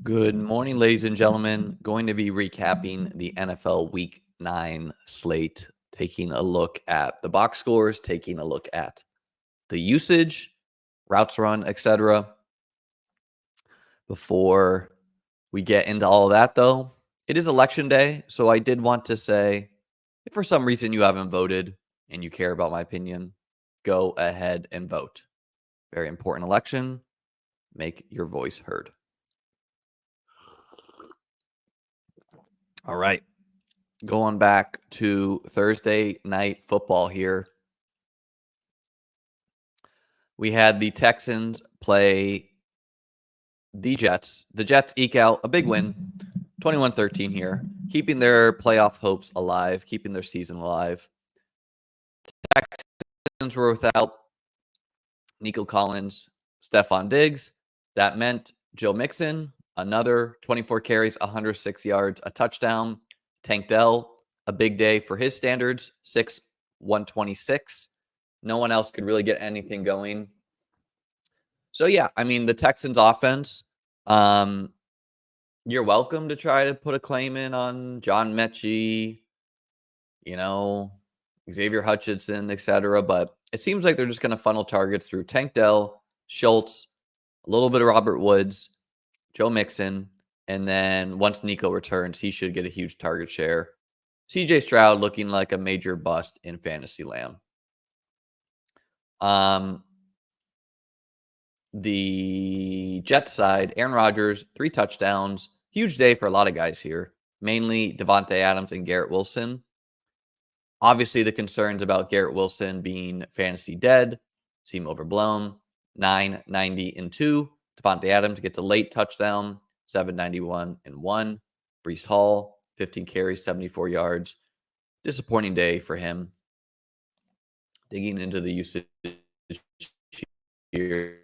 Good morning, ladies and gentlemen. Going to be recapping the NFL Week 9 slate, taking a look at the box scores, taking a look at the usage, routes run, etc. Before we get into all of that, though, it is election day, so I did want to say, if for some reason you haven't voted and you care about my opinion, go ahead and vote. Very important election. Make your voice heard. All right. Going back to Thursday night football here. We had the Texans play the Jets. The Jets eke out a big win, 21-13 here, keeping their playoff hopes alive, keeping their season alive. Texans were without Nico Collins, Stephon Diggs. That meant Joe Mixon, another 24 carries, 106 yards, a touchdown. Tank Dell, a big day for his standards, 126. No one else could really get anything going. So, yeah, I mean, the Texans offense, you're welcome to try to put a claim in on John Mechie, Xavier Hutchinson, etc. But it seems like they're just going to funnel targets through Tank Dell, Schultz, a little bit of Robert Woods, Joe Mixon, and then once Nico returns, he should get a huge target share. CJ Stroud looking like a major bust in fantasy land. The Jets side, Aaron Rodgers, 3 touchdowns. Huge day for a lot of guys here, mainly Devontae Adams and Garrett Wilson. Obviously, the concerns about Garrett Wilson being fantasy dead seem overblown. 990 and 2. Devontae Adams gets a late touchdown, 791 and 1. Breece Hall, 15 carries, 74 yards. Disappointing day for him. Digging into the usage here.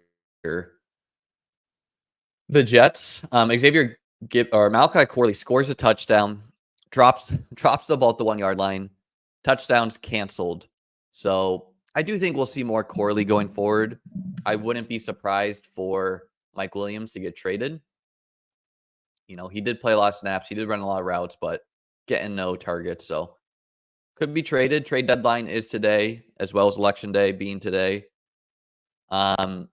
The Jets, Malachi Corley scores a touchdown, drops the ball at the 1 yard line. Touchdowns canceled. So I do think we'll see more Corley going forward. I wouldn't be surprised for Mike Williams to get traded. He did play a lot of snaps. He did run a lot of routes, but getting no targets. So could be traded. Trade deadline is today, as well as election day being today. Braylon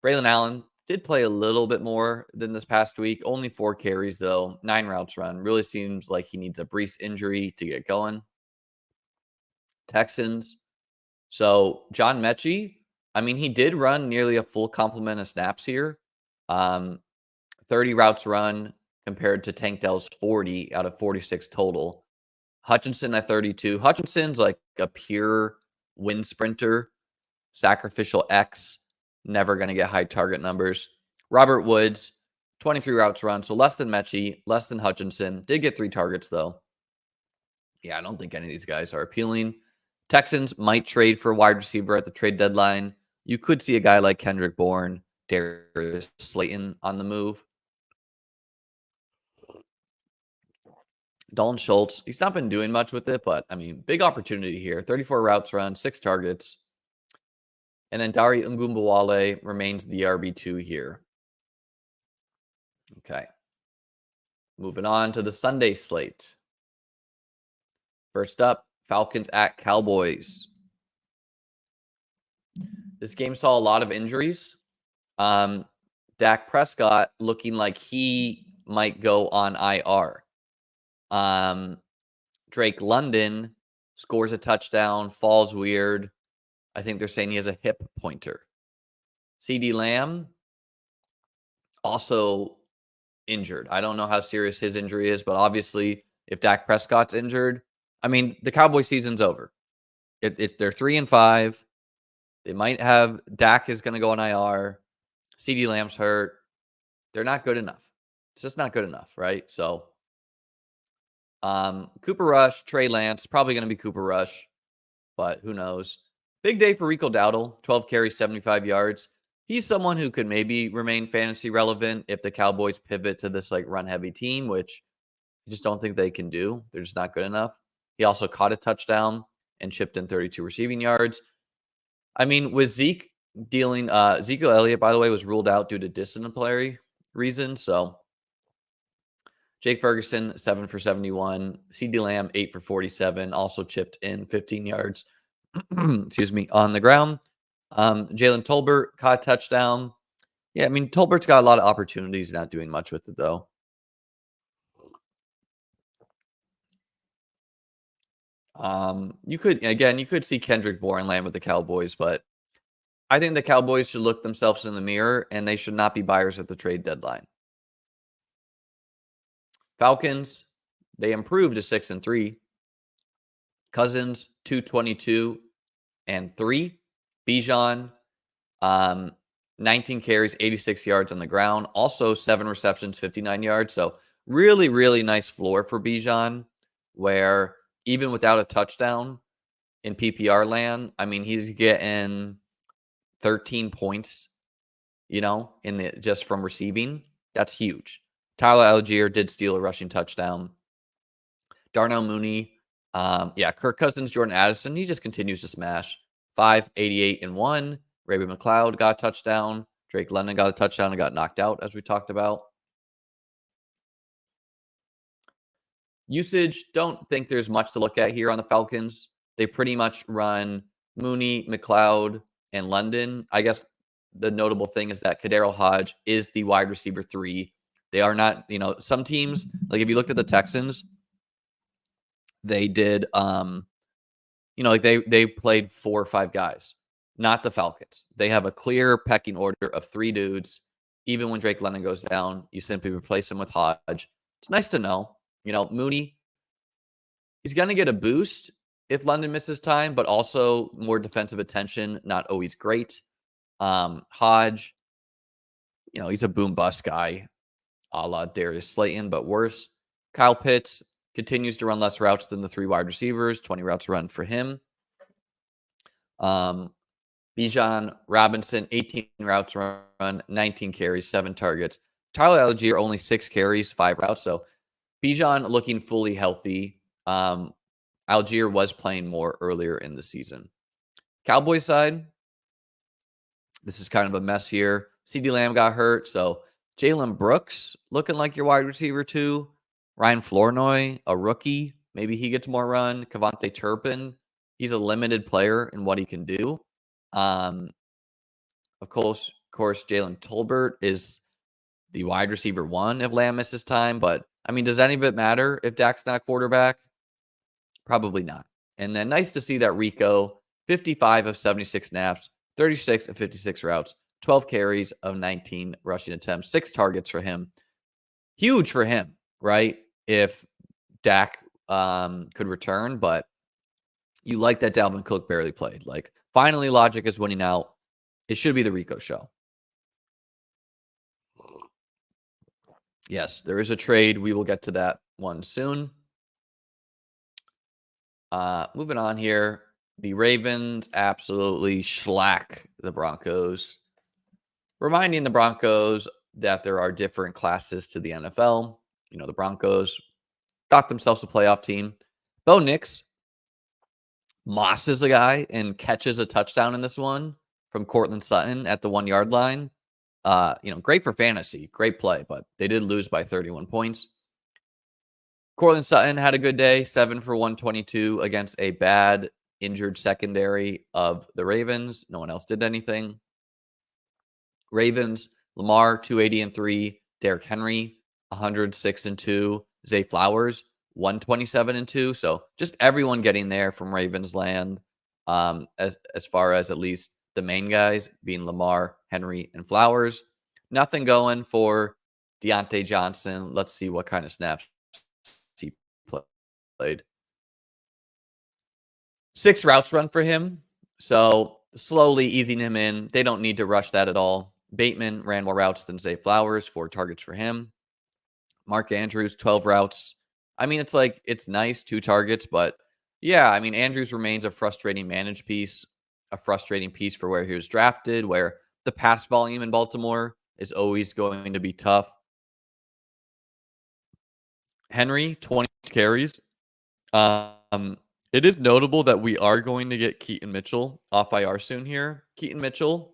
Allen did play a little bit more than this past week. Only 4 carries, though. 9 routes run. Really seems like he needs a Breece injury to get going. Texans. So John Mechie, he did run nearly a full complement of snaps here. 30 routes run compared to Tank Dell's 40 out of 46 total. Hutchinson at 32. Hutchinson's like a pure wind sprinter, sacrificial X, never going to get high target numbers. Robert Woods, 23 routes run, so less than Mechie, less than Hutchinson. Did get 3 targets, though. Yeah, I don't think any of these guys are appealing. Texans might trade for a wide receiver at the trade deadline. You could see a guy like Kendrick Bourne, Darius Slayton on the move. Dalton Schultz, he's not been doing much with it, but, big opportunity here. 34 routes run, 6 targets. And then Dari Ngumbawale remains the RB2 here. Okay. Moving on to the Sunday slate. First up, Falcons at Cowboys. This game saw a lot of injuries. Dak Prescott looking like he might go on IR. Drake London scores a touchdown, falls weird. I think they're saying he has a hip pointer. CeeDee Lamb also injured. I don't know how serious his injury is, but obviously if Dak Prescott's injured, the Cowboys season's over. They're 3-5. They might have Dak is going to go on IR. CeeDee Lamb's hurt. They're not good enough. It's just not good enough, right? So Cooper Rush, Trey Lance, probably going to be Cooper Rush, but who knows? Big day for Rico Dowdle, 12 carries, 75 yards. He's someone who could maybe remain fantasy relevant if the Cowboys pivot to this run-heavy team, which I just don't think they can do. They're just not good enough. He also caught a touchdown and chipped in 32 receiving yards. With Zeke dealing, Ezekiel Elliott, by the way, was ruled out due to disciplinary reasons. So Jake Ferguson, 7 for 71. CD Lamb, 8 for 47. Also chipped in 15 yards, excuse me, on the ground. Jalen Tolbert caught a touchdown. Yeah, I mean, Tolbert's got a lot of opportunities, not doing much with it, though. You could see Kendrick Bourne land with the Cowboys, but I think the Cowboys should look themselves in the mirror and they should not be buyers at the trade deadline. Falcons, they improved to 6-3. Cousins, 222 and 3. Bijan, 19 carries, 86 yards on the ground. Also 7 receptions, 59 yards. So really, really nice floor for Bijan, where even without a touchdown in PPR land, I mean, he's getting 13 points, just from receiving. That's huge. Tyler Algier did steal a rushing touchdown. Darnell Mooney, Kirk Cousins, Jordan Addison, he just continues to smash. 588 and 1. Raby McLeod got a touchdown. Drake London got a touchdown and got knocked out, as we talked about. Usage, don't think there's much to look at here on the Falcons. They pretty much run Mooney, McLeod, and London. I guess the notable thing is that Kadero Hodge is the wide receiver 3. They are not, some teams, like if you looked at the Texans, they did, they played 4 or 5 guys. Not the Falcons. They have a clear pecking order of 3 dudes. Even when Drake London goes down, you simply replace him with Hodge. It's nice to know. Mooney, he's going to get a boost if London misses time, but also more defensive attention, not always great. Hodge, he's a boom-bust guy, a la Darius Slayton, but worse. Kyle Pitts continues to run less routes than the 3 wide receivers, 20 routes run for him. Bijan Robinson, 18 routes run, 19 carries, 7 targets. Tyler Algier, only 6 carries, 5 routes. So Bijan looking fully healthy. Algier was playing more earlier in the season. Cowboys side, this is kind of a mess here. CeeDee Lamb got hurt, so Jalen Brooks looking like your wide receiver 2. Ryan Flournoy, a rookie. Maybe he gets more run. Kavontae Turpin, he's a limited player in what he can do. Of course, Jalen Tolbert is the wide receiver 1 if Lamb misses time. But, I mean, does any of it matter if Dak's not quarterback? Probably not. And then nice to see that Rico, 55 of 76 snaps, 36 of 56 routes, 12 carries of 19 rushing attempts, 6 targets for him. Huge for him, right? If Dak could return, but you like that Dalvin Cook barely played. Like, finally, logic is winning out. It should be the Rico show. Yes, there is a trade. We will get to that one soon. Moving on here. The Ravens absolutely shellac the Broncos. Reminding the Broncos that there are different classes to the NFL. The Broncos got themselves a playoff team. Bo Nix mosses a guy and catches a touchdown in this one from Cortland Sutton at the 1-yard line. Great for fantasy, great play, but they did lose by 31 points. Cortland Sutton had a good day, 7 for 122 against a bad injured secondary of the Ravens. No one else did anything. Ravens, Lamar, 280 and 3. Derrick Henry, 106 and 2. Zay Flowers, 127 and 2. So just everyone getting there from Ravens land, as far as at least the main guys being Lamar, Henry, and Flowers. Nothing going for Deontay Johnson. Let's see what kind of snaps he played. 6 routes run for him. So slowly easing him in. They don't need to rush that at all. Bateman ran more routes than Zay Flowers, 4 targets for him. Mark Andrews, 12 routes. I mean, it's nice, 2 targets, but yeah, I mean, Andrews remains a frustrating managed piece, a frustrating piece for where he was drafted, where the pass volume in Baltimore is always going to be tough. Henry, 20 carries. It is notable that we are going to get Keaton Mitchell off IR soon here. Keaton Mitchell,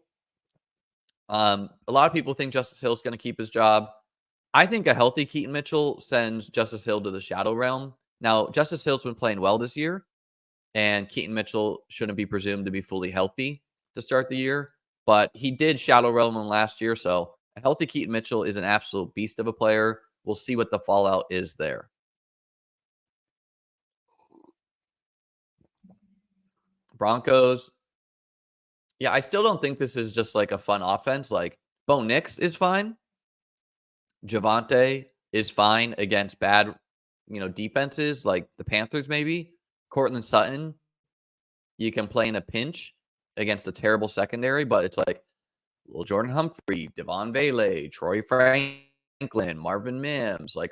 A lot of people think Justice Hill's going to keep his job. I think a healthy Keaton Mitchell sends Justice Hill to the shadow realm. Now, Justice Hill's been playing well this year, and Keaton Mitchell shouldn't be presumed to be fully healthy to start the year, but he did shadow realm him last year, so a healthy Keaton Mitchell is an absolute beast of a player. We'll see what the fallout is there. Broncos. Yeah, I still don't think this is just like a fun offense. Like, Bo Nix is fine. Javante is fine against bad, defenses like the Panthers, maybe. Cortland Sutton, you can play in a pinch against a terrible secondary, but it's like, well, Jordan Humphrey, Devon Bailey, Troy Franklin, Marvin Mims, like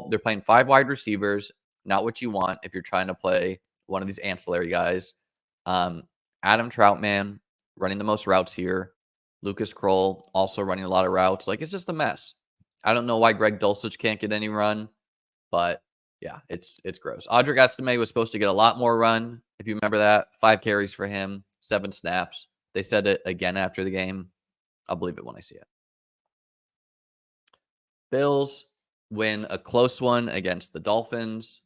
they're playing 5 wide receivers, not what you want if you're trying to play one of these ancillary guys. Adam Troutman running the most routes here. Lucas Kroll also running a lot of routes. Like, it's just a mess. I don't know why Greg Dulcich can't get any run, but yeah, it's gross. Audric Estime was supposed to get a lot more run, if you remember that. 5 carries for him, 7 snaps. They said it again after the game. I'll believe it when I see it. Bills win a close one against the Dolphins.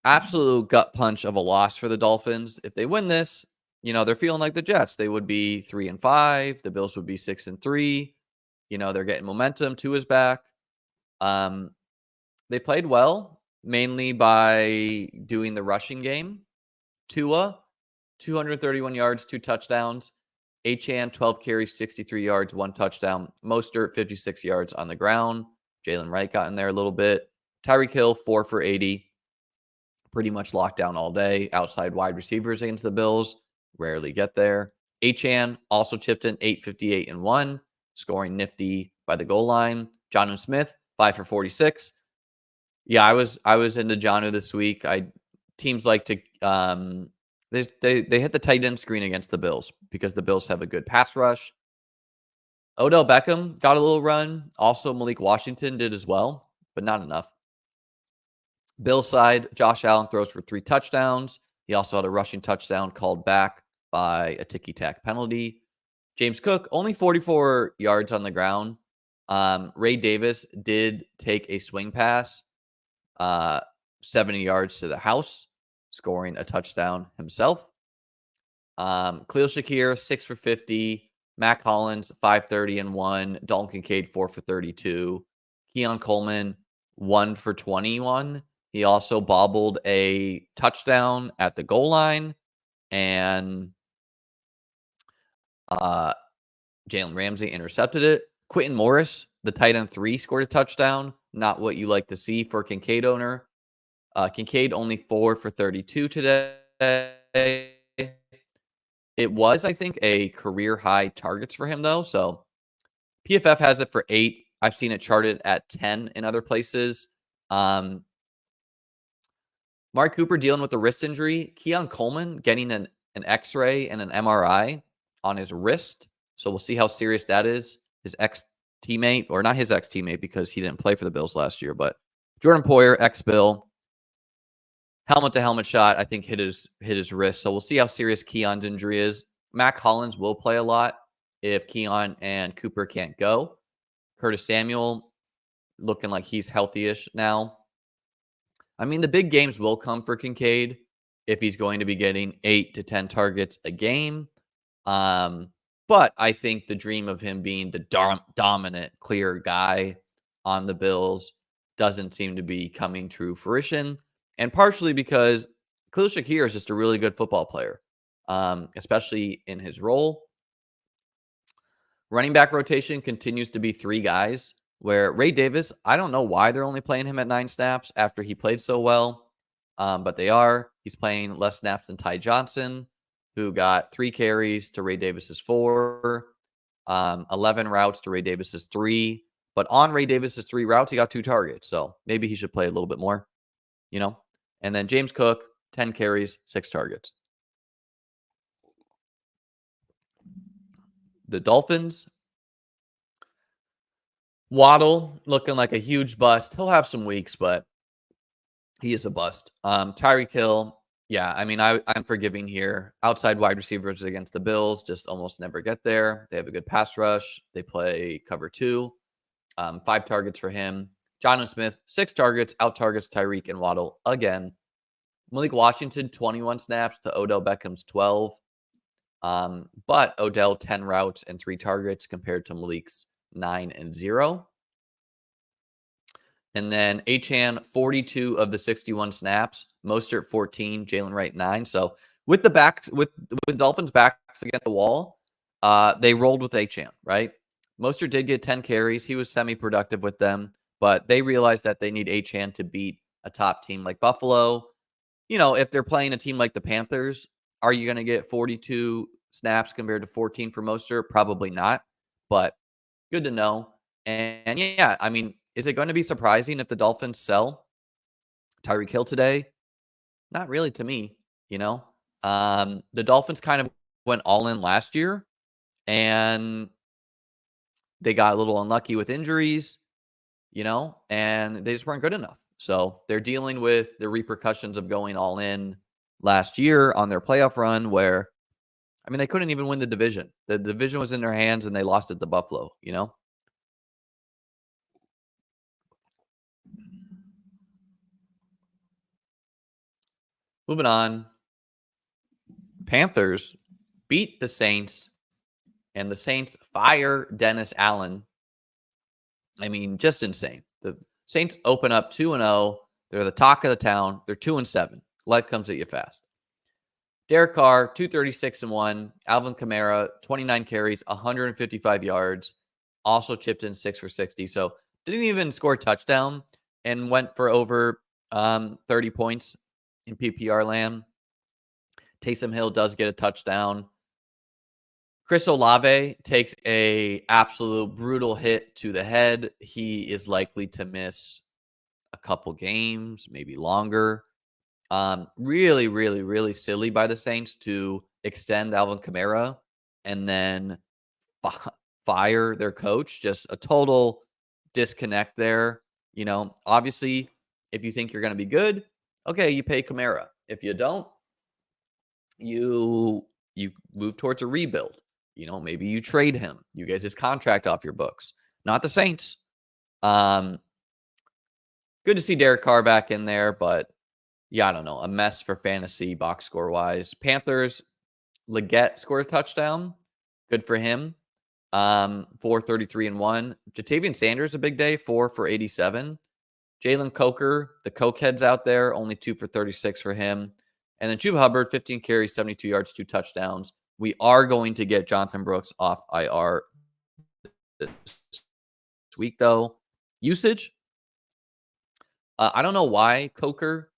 Absolute gut punch of a loss for the Dolphins. If they win this, they're feeling like the Jets. They would be 3-5. The Bills would be 6-3. They're getting momentum. Tua's back. They played well, mainly by doing the rushing game. Tua, 231 yards, 2 touchdowns. Achane, 12 carries, 63 yards, 1 touchdown. Mostert, 56 yards on the ground. Jalen Wright got in there a little bit. Tyreek Hill, 4 for 80. Pretty much locked down all day. Outside wide receivers against the Bills. Rarely get there. Achane also chipped in 858 and 1, scoring nifty by the goal line. Jonnu Smith, 5 for 46. Yeah, I was into Jonnu this week. Teams like to they hit the tight end screen against the Bills because the Bills have a good pass rush. Odell Beckham got a little run. Also, Malik Washington did as well, but not enough. Bills side, Josh Allen throws for 3 touchdowns. He also had a rushing touchdown called back by a ticky-tack penalty. James Cook, only 44 yards on the ground. Ray Davis did take a swing pass, 70 yards to the house, scoring a touchdown himself. Khalil Shakir, 6 for 50. Mac Hollins, 530 and 1. Dalton Kincaid, 4 for 32. Keon Coleman, 1 for 21. He also bobbled a touchdown at the goal line. And Jalen Ramsey intercepted it. Quentin Morris, the tight end 3, scored a touchdown. Not what you like to see for Kincaid owner. Kincaid only 4 for 32 today. It was, I think, a career high targets for him, though. So PFF has it for 8. I've seen it charted at 10 in other places. Mark Cooper dealing with a wrist injury. Keon Coleman getting an X-ray and an MRI on his wrist. So we'll see how serious that is. His ex-teammate, or not his ex-teammate because he didn't play for the Bills last year, but Jordan Poyer, ex-Bill, helmet-to-helmet shot, I think hit his wrist. So we'll see how serious Keon's injury is. Mac Hollins will play a lot if Keon and Cooper can't go. Curtis Samuel looking like he's healthy-ish now. I mean, the big games will come for Kincaid if he's going to be getting 8 to 10 targets a game. But I think the dream of him being the dominant, clear guy on the Bills doesn't seem to be coming to fruition. And partially because Khalil Shakir is just a really good football player, especially in his role. Running back rotation continues to be 3 guys, where Ray Davis, I don't know why they're only playing him at 9 snaps after he played so well, but they are. He's playing less snaps than Ty Johnson, who got 3 carries to Ray Davis's 4, 11 routes to Ray Davis's 3. But on Ray Davis's 3 routes, he got 2 targets. So maybe he should play a little bit more, And then James Cook, 10 carries, 6 targets. The Dolphins, Waddle looking like a huge bust. He'll have some weeks, but he is a bust. Tyreek Hill, Yeah, I mean, I'm forgiving here. Outside wide receivers against the Bills just almost never get there. They have a good pass rush. They play cover two. 5 targets for him. Jonnu Smith, 6 targets, out targets Tyreek and Waddle again. Malik Washington, 21 snaps to Odell Beckham's 12. But Odell, 10 routes and 3 targets compared to Malik's 9 and 0. And then Achane, 42 of the 61 snaps. Mostert, 14. Jalen Wright, 9. So with Dolphins' backs against the wall, they rolled with Achane, right? Mostert did get 10 carries. He was semi-productive with them, but they realized that they need Achane to beat a top team like Buffalo. If they're playing a team like the Panthers, are you going to get 42 snaps compared to 14 for Mostert? Probably not, but good to know. And yeah, I mean, is it going to be surprising if the Dolphins sell Tyreek Hill today? Not really to me, you know. The Dolphins kind of went all in last year, and they got a little unlucky with injuries, and they just weren't good enough. So they're dealing with the repercussions of going all in last year on their playoff run where, I mean, they couldn't even win the division. The division was in their hands and they lost it to Buffalo. Moving on. Panthers beat the Saints, and the Saints fire Dennis Allen. I mean, just insane. The Saints open up 2-0. They're the talk of the town. They're 2-7. Life comes at you fast. Derek Carr, 236-1. Alvin Kamara, 29 carries, 155 yards. Also chipped in 6 for 60. So didn't even score a touchdown and went for over 30 points in PPR land. Taysom Hill does get a touchdown. Chris Olave takes a absolute brutal hit to the head. He is likely to miss a couple games, maybe longer. Really, really, really silly by the Saints to extend Alvin Kamara and then fire their coach. Just a total disconnect there. Obviously, if you think you're going to be good, okay, you pay Kamara. If you don't, you move towards a rebuild. Maybe you trade him. You get his contract off your books. Not the Saints. Good to see Derek Carr back in there, but yeah, I don't know. A mess for fantasy box score wise. Panthers, Leggett scored a touchdown. Good for him. 433-1. Jatavian Sanders, a big day, 4 for 87. Jalen Coker, the cokeheads out there, only 2 for 36 for him. And then Chuba Hubbard, 15 carries, 72 yards, 2 touchdowns. We are going to get Jonathan Brooks off IR this week, though. Usage, I don't know why Coker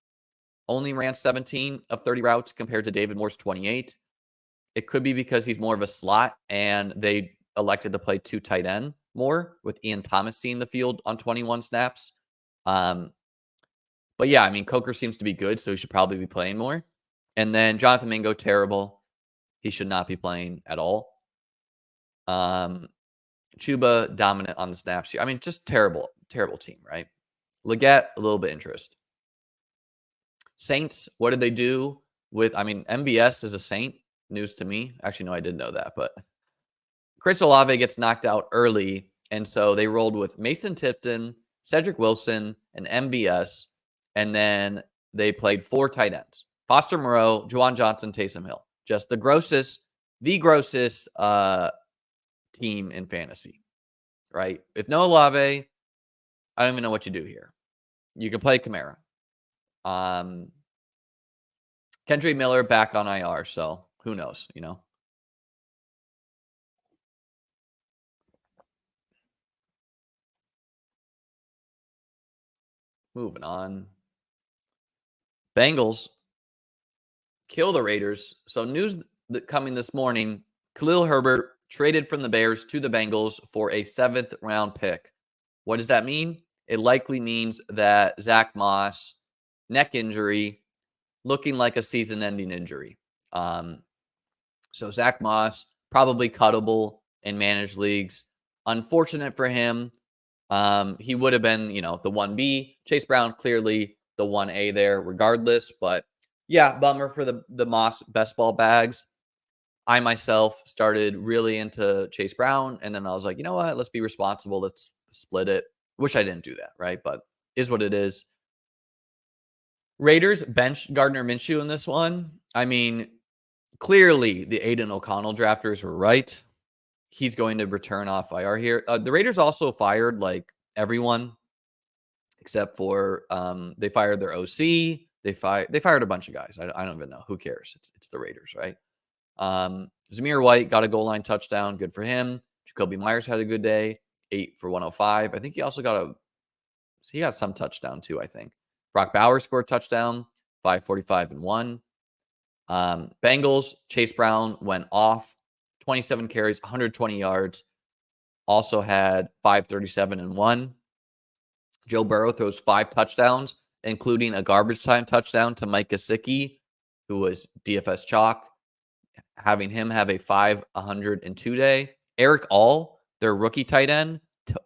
only ran 17 of 30 routes compared to David Moore's 28. It could be because he's more of a slot and they elected to play 2 tight end more with Ian Thomas seeing the field on 21 snaps. But yeah, I mean, Coker seems to be good, so he should probably be playing more. And then Jonathan Mingo, terrible. He should not be playing at all. Chuba, dominant on the snaps here. I mean, just terrible, terrible team, right? Leggett, a little bit interest. Saints, what did they do with, MVS is a Saint. News to me. Actually, no, I didn't know that, but Chris Olave gets knocked out early, and so they rolled with Mason Tipton, Cedric Wilson, and MVS, and then they played 4 tight ends. Foster Moreau, Juwan Johnson, Taysom Hill. Just the grossest team in fantasy, right? If no Olave, I don't even know what you do here. You can play Kamara. Kendrick Miller back on IR, so who knows, Moving on. Bengals kill the Raiders. So news that coming this morning, Khalil Herbert traded from the Bears to the Bengals for a 7th round pick. What does that mean? It likely means that Zach Moss, neck injury, looking like a season-ending injury. So Zach Moss, probably cuttable in managed leagues. Unfortunate for him. He would have been, the 1B. Chase Brown, clearly the 1A there regardless. But Yeah, bummer for the Moss best ball bags. I myself started really into Chase Brown, and then I was like, you know what? Let's be responsible. Let's split it. Wish I didn't do that, right? But is what it is. Raiders benched Gardner Minshew in this one. I mean, clearly the Aiden O'Connell drafters were right. He's going to return off IR here. The Raiders also fired like everyone except for they fired their OC. They fired a bunch of guys. I don't even know. Who cares? It's the Raiders, right? Zamir White got a goal line touchdown. Good for him. Jacoby Myers had a good day. 8 for 105. I think he also got some touchdown too, I think. Brock Bowers scored a touchdown. 5:45 and 1. Bengals, Chase Brown went off. 27 carries, 120 yards. Also had 5:37 and 1. Joe Burrow throws 5 touchdowns, including a garbage time touchdown to Mike Gesicki, who was DFS chalk, having him have a 502 day. Eric All, their rookie tight end,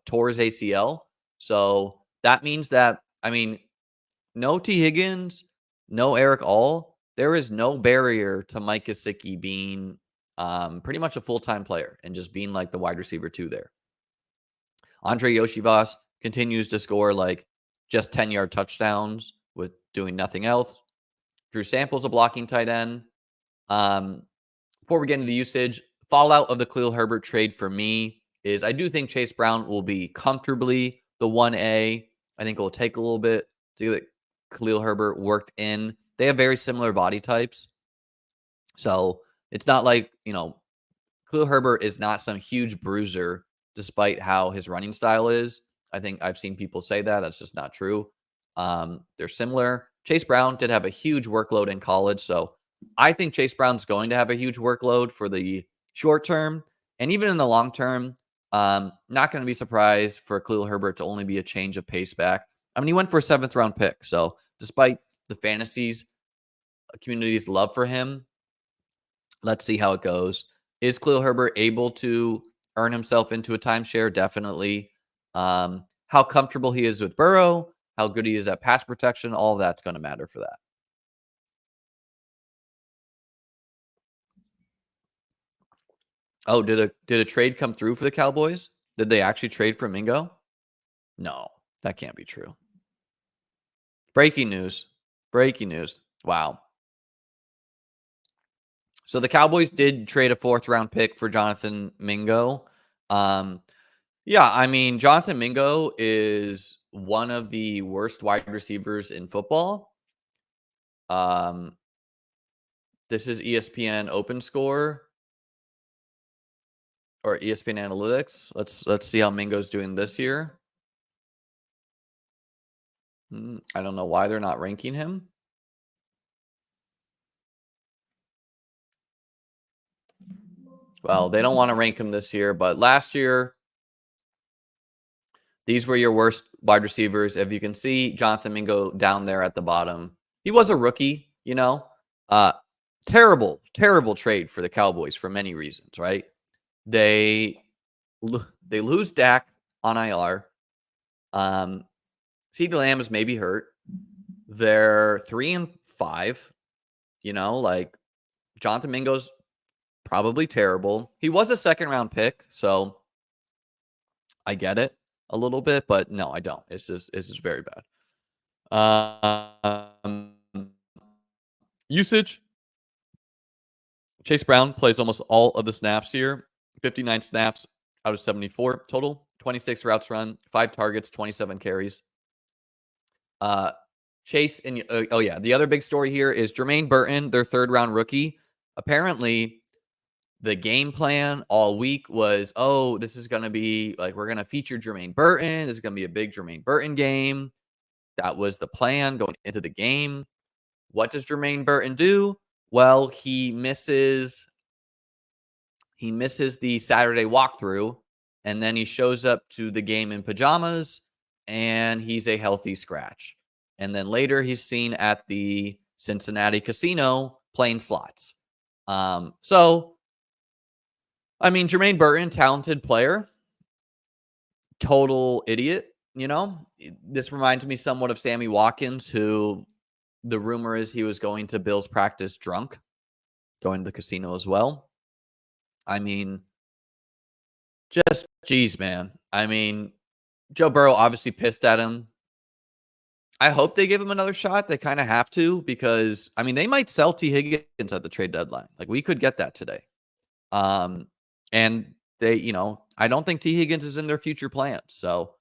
tore his ACL. So that means that, I mean, no T. Higgins, no Eric All. There is no barrier to Mike Gesicki being pretty much a full-time player and just being like the wide receiver 2 there. Andre Yoshivas continues to score like just 10-yard touchdowns with doing nothing else. Drew Sample's a blocking tight end. Before we get into the usage, fallout of the Khalil Herbert trade for me is I do think Chase Brown will be comfortably the 1A. I think it will take a little bit to get Khalil Herbert worked in. They have very similar body types. So it's not like, Khalil Herbert is not some huge bruiser despite how his running style is. I think I've seen people say that. That's just not true. They're similar. Chase Brown did have a huge workload in college. So I think Chase Brown's going to have a huge workload for the short term. And even in the long term, not going to be surprised for Khalil Herbert to only be a change of pace back. I mean, he went for a 7th round pick. So despite the fantasies community's love for him, let's see how it goes. Is Khalil Herbert able to earn himself into a timeshare? Definitely. How comfortable he is with Burrow, how good he is at pass protection, all of that's going to matter for that. Oh, did a trade come through for the Cowboys? Did they actually trade for Mingo? No, that can't be true. Breaking news. Breaking news. Wow. So the Cowboys did trade a 4th round pick for Jonathan Mingo. Yeah, I mean, Jonathan Mingo is one of the worst wide receivers in football. This is ESPN Open Score or ESPN Analytics. Let's see how Mingo's doing this year. I don't know why they're not ranking him. Well, they don't want to rank him this year, but last year, these were your worst wide receivers. If you can see Jonathan Mingo down there at the bottom, he was a rookie, terrible, terrible trade for the Cowboys for many reasons, right? They lose Dak on IR. CeeDee Lamb is maybe hurt. They're 3-5. Like Jonathan Mingo's probably terrible. He was a 2nd round pick, so I get it a little bit, but no, I don't. It's just very bad. Usage. Chase Brown plays almost all of the snaps here. 59 snaps out of 74 total. 26 routes run, 5 targets, 27 carries. Chase and the other big story here is Jermaine Burton, their 3rd round rookie. Apparently, the game plan all week was, this is going to be like, we're going to feature Jermaine Burton. This is going to be a big Jermaine Burton game. That was the plan going into the game. What does Jermaine Burton do? Well, he misses the Saturday walkthrough, and then he shows up to the game in pajamas, and he's a healthy scratch. And then later he's seen at the Cincinnati casino playing slots. So, I mean, Jermaine Burton, talented player, total idiot, This reminds me somewhat of Sammy Watkins, who The rumor is he was going to Bills practice drunk, going to the casino as well. I mean, just geez, man. I mean, Joe Burrow obviously pissed at him. I hope they give him another shot. They kind of have to because I mean they might sell T. Higgins at the trade deadline. Like we could get that today. Um, and they, I don't think T. Higgins is in their future plans. So,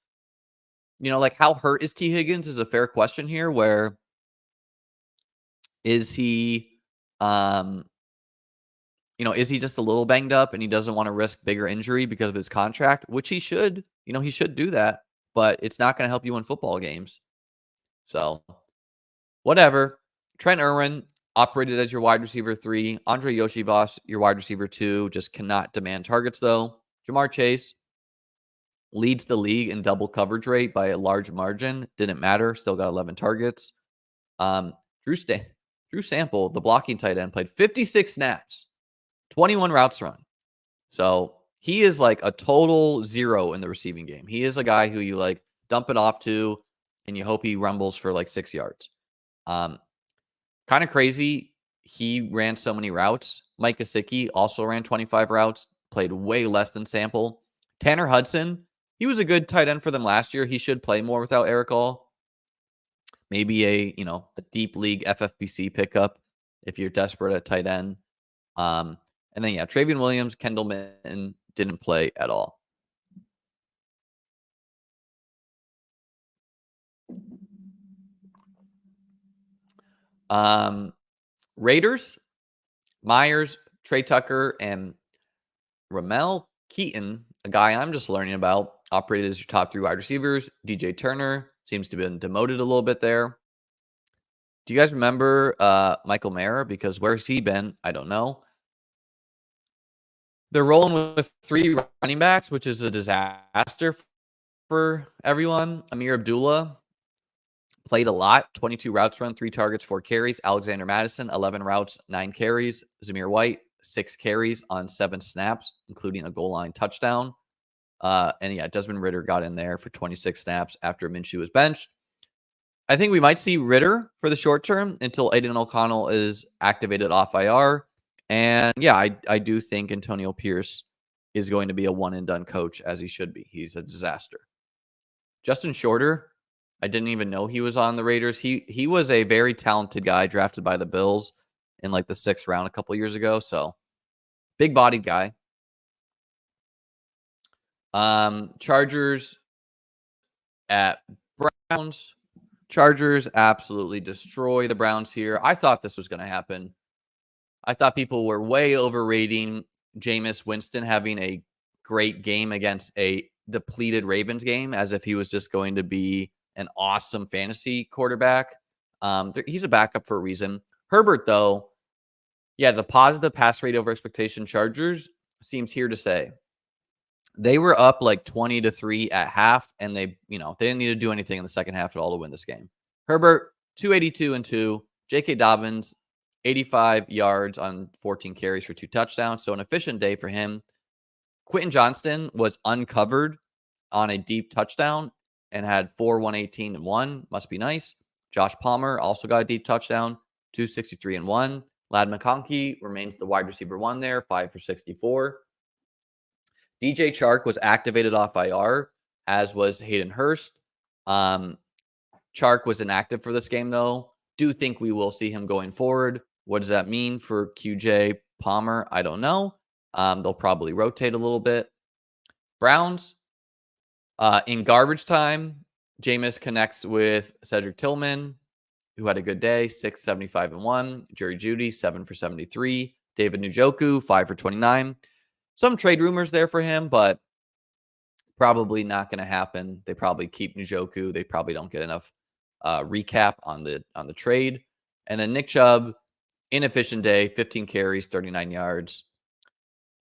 like how hurt is T. Higgins is a fair question here. Where is he? Um, is he just a little banged up and he doesn't want to risk bigger injury because of his contract, which he should. He should do that, but it's not going to help you win football games. So, whatever. Trent Irwin operated as your wide receiver 3. Andre Yoshibas, your wide receiver 2, just cannot demand targets, though. Jamar Chase leads the league in double coverage rate by a large margin. Didn't matter. Still got 11 targets. Drew Sample, the blocking tight end, played 56 snaps, 21 routes run. So he is like a total zero in the receiving game. He is a guy who you like dump it off to and you hope he rumbles for like 6 yards. Kind of crazy. He ran so many routes. Mike Gesicki also ran 25 routes, played way less than Sample. Tanner Hudson, he was a good tight end for them last year. He should play more without Eric All. Maybe a deep league FFPC pickup if you're desperate at tight end. And then, Travion Williams, Kendall Minton didn't play at all. Raiders, Myers, Trey Tucker, and Ramel Keaton, a guy I'm just learning about, operated as your top 3 wide receivers. DJ Turner seems to have been demoted a little bit there. Do you guys remember Michael Mayer? Because where's he been? I don't know. They're rolling with 3 running backs, which is a disaster for everyone. Amir Abdullah played a lot. 22 routes run, 3 targets, 4 carries. Alexander Madison, 11 routes, 9 carries. Zamir White, 6 carries on 7 snaps, including a goal line touchdown. Desmond Ridder got in there for 26 snaps after Minshew was benched. I think we might see Ridder for the short term until Aiden O'Connell is activated off IR. And I do think Antonio Pierce is going to be a one-and-done coach, as he should be. He's a disaster. Justin Shorter, I didn't even know he was on the Raiders. He was a very talented guy drafted by the Bills in like the 6th round a couple years ago. So big-bodied guy. Chargers at Browns. Chargers absolutely destroy the Browns here. I thought this was going to happen. I thought people were way overrating Jameis Winston having a great game against a depleted Ravens game as if he was just going to be an awesome fantasy quarterback. He's a backup for a reason. Herbert, though, the positive pass rate over expectation Chargers seems here to stay. They were up like 20-3 at half, and they didn't need to do anything in the second half at all to win this game. Herbert, 282 and 2. J.K. Dobbins, 85 yards on 14 carries for 2 touchdowns. So an efficient day for him. Quentin Johnston was uncovered on a deep touchdown and had 4 118 and 1. Must be nice. Josh Palmer also got a deep touchdown, 263 and 1. Ladd McConkey remains the wide receiver 1 there, 5 for 64. DJ Chark was activated off IR, as was Hayden Hurst. Chark was inactive for this game, though. Do think we will see him going forward. What does that mean for QJ Palmer? I don't know. They'll probably rotate a little bit. Browns, in garbage time, Jameis connects with Cedric Tillman, who had a good day, 675 and 1. Jerry Jeudy, 7 for 73. David Njoku, 5 for 29. Some trade rumors there for him, but probably not going to happen. They probably keep Njoku. They probably don't get enough recap on the trade. And then Nick Chubb, inefficient day, 15 carries, 39 yards.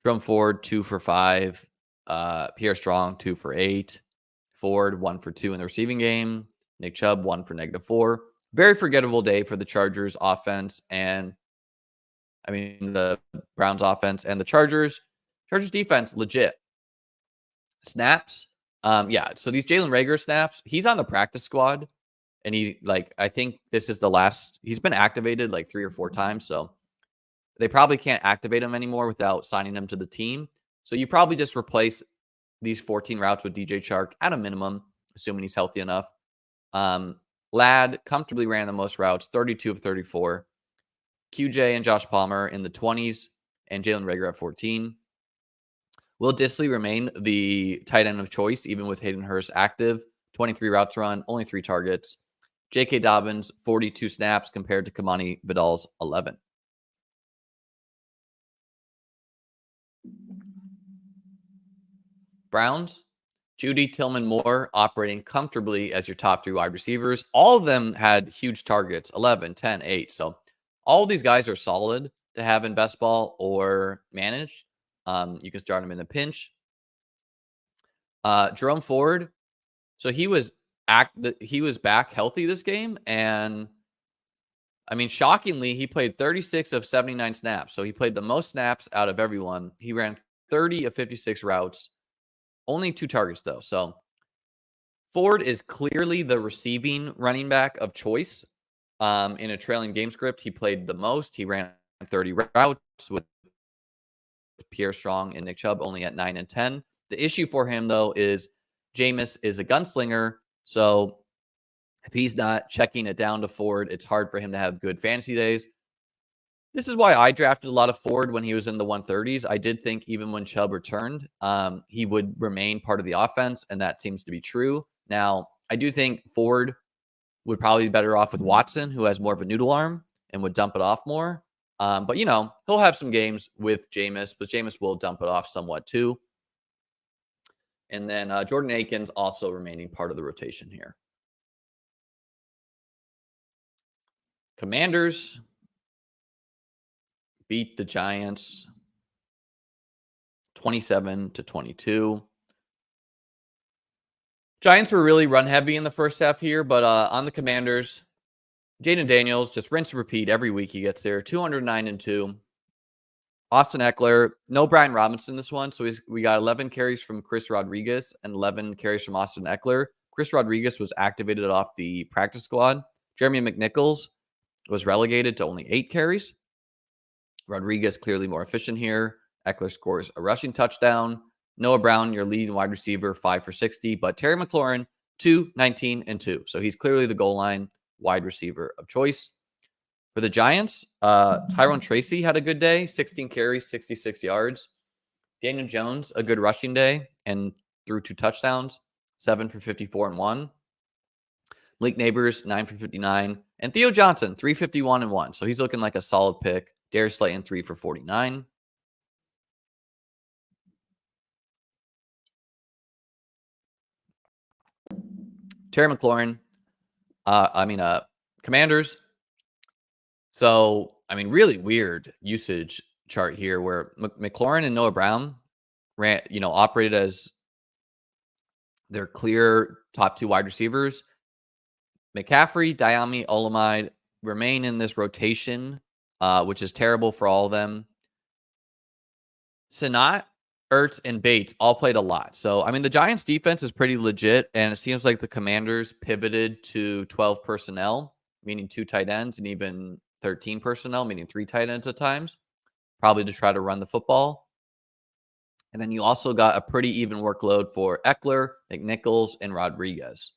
Jerome Ford, 2 for 5. Pierre Strong, 2 for 8. Ford, 1 for 2 in the receiving game. Nick Chubb, 1 for -4. Very forgettable day for the Chargers offense and the Browns offense and the Chargers. Chargers defense, legit. Snaps. So these Jalen Reagor snaps, he's on the practice squad. And I think this is the last, he's been activated like 3 or 4 times. So they probably can't activate him anymore without signing him to the team. So you probably just replace these 14 routes with DJ Chark at a minimum, assuming he's healthy enough. Ladd comfortably ran the most routes, 32 of 34. QJ and Josh Palmer in the 20s, and Jalen Reagor at 14. Will Dissly remain the tight end of choice, even with Hayden Hurst active? 23 routes run, only 3 targets. J.K. Dobbins, 42 snaps compared to Kamani Vidal's 11. Browns, Judy, Tillman, Moore operating comfortably as your top 3 wide receivers. All of them had huge targets, 11, 10, 8. So all of these guys are solid to have in best ball or managed. You can start him in the pinch. Jerome Ford, so he was back healthy this game, and I mean, shockingly, he played 36 of 79 snaps. So he played the most snaps out of everyone. He ran 30 of 56 routes, only 2 targets though. So Ford is clearly the receiving running back of choice. In a trailing game script, he played the most. He ran 30 routes with Pierre Strong and Nick Chubb only at 9 and 10. The issue for him, though, is Jameis is a gunslinger. So if he's not checking it down to Ford, it's hard for him to have good fantasy days. This is why I drafted a lot of Ford when he was in the 130s. I did think even when Chubb returned, he would remain part of the offense, and that seems to be true. Now, I do think Ford would probably be better off with Watson, who has more of a noodle arm and would dump it off more. But, he'll have some games with Jameis, but Jameis will dump it off somewhat too. And then Jordan Akins also remaining part of the rotation here. Commanders beat the Giants 27-22. Giants were really run heavy in the first half here, but on the Commanders, Jaden Daniels, just rinse and repeat every week he gets there. 209 and 2. Austin Eckler, no Brian Robinson this one. So we got 11 carries from Chris Rodriguez and 11 carries from Austin Eckler. Chris Rodriguez was activated off the practice squad. Jeremy McNichols was relegated to only 8 carries. Rodriguez clearly more efficient here. Eckler scores a rushing touchdown. Noah Brown, your leading wide receiver, 5 for 60. But Terry McLaurin, 2, 19, and 2. So he's clearly the goal line wide receiver of choice. For the Giants, Tyrone Tracy had a good day, 16 carries, 66 yards. Daniel Jones, a good rushing day and threw 2 touchdowns, 7 for 54 and 1. Malik Neighbors, 9 for 59. And Theo Johnson, 351 and 1. So he's looking like a solid pick. Darius Slayton, 3 for 49. Terry McLaurin, Commanders. So, really weird usage chart here where McLaurin and Noah Brown operated as their clear top 2 wide receivers. McCaffrey, Diami, Olamide remain in this rotation, which is terrible for all of them. Sanat, Ertz, and Bates all played a lot. So, the Giants defense is pretty legit, and it seems like the Commanders pivoted to 12 personnel, meaning 2 tight ends, and even 13 personnel, meaning 3 tight ends at times, probably to try to run the football. And then you also got a pretty even workload for Eckler, McNichols, and Rodriguez.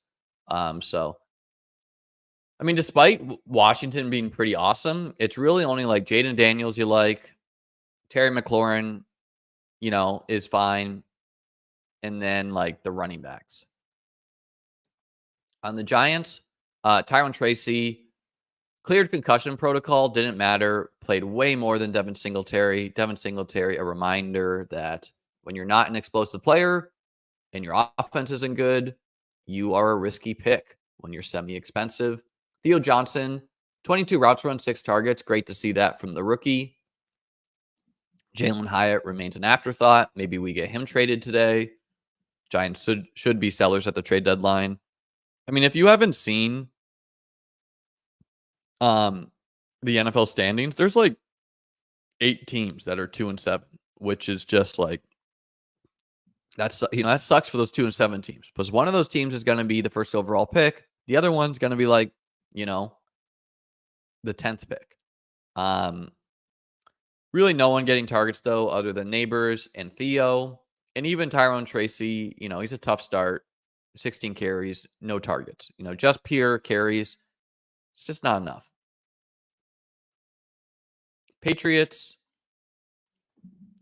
Despite Washington being pretty awesome, it's really only like Jaden Daniels you like. Terry McLaurin, is fine. And then like the running backs. On the Giants, Tyrone Tracy cleared concussion protocol, didn't matter, played way more than Devin Singletary. Devin Singletary, a reminder that when you're not an explosive player and your offense isn't good, you are a risky pick when you're semi-expensive. Theo Johnson, 22 routes run, 6 targets. Great to see that from the rookie. Jalen Hyatt remains an afterthought. Maybe we get him traded today. Giants should be sellers at the trade deadline. If you haven't seen the NFL standings, there's like 8 teams that are 2-7, which is just like that sucks for those 2-7 teams because one of those teams is going to be the first overall pick. The other one's going to be like, you know, the 10th pick. Um, Really no one getting targets, though, other than Neighbors and Theo. And even Tyrone Tracy, he's a tough start. 16 carries, no targets. Just pure carries. It's just not enough. Patriots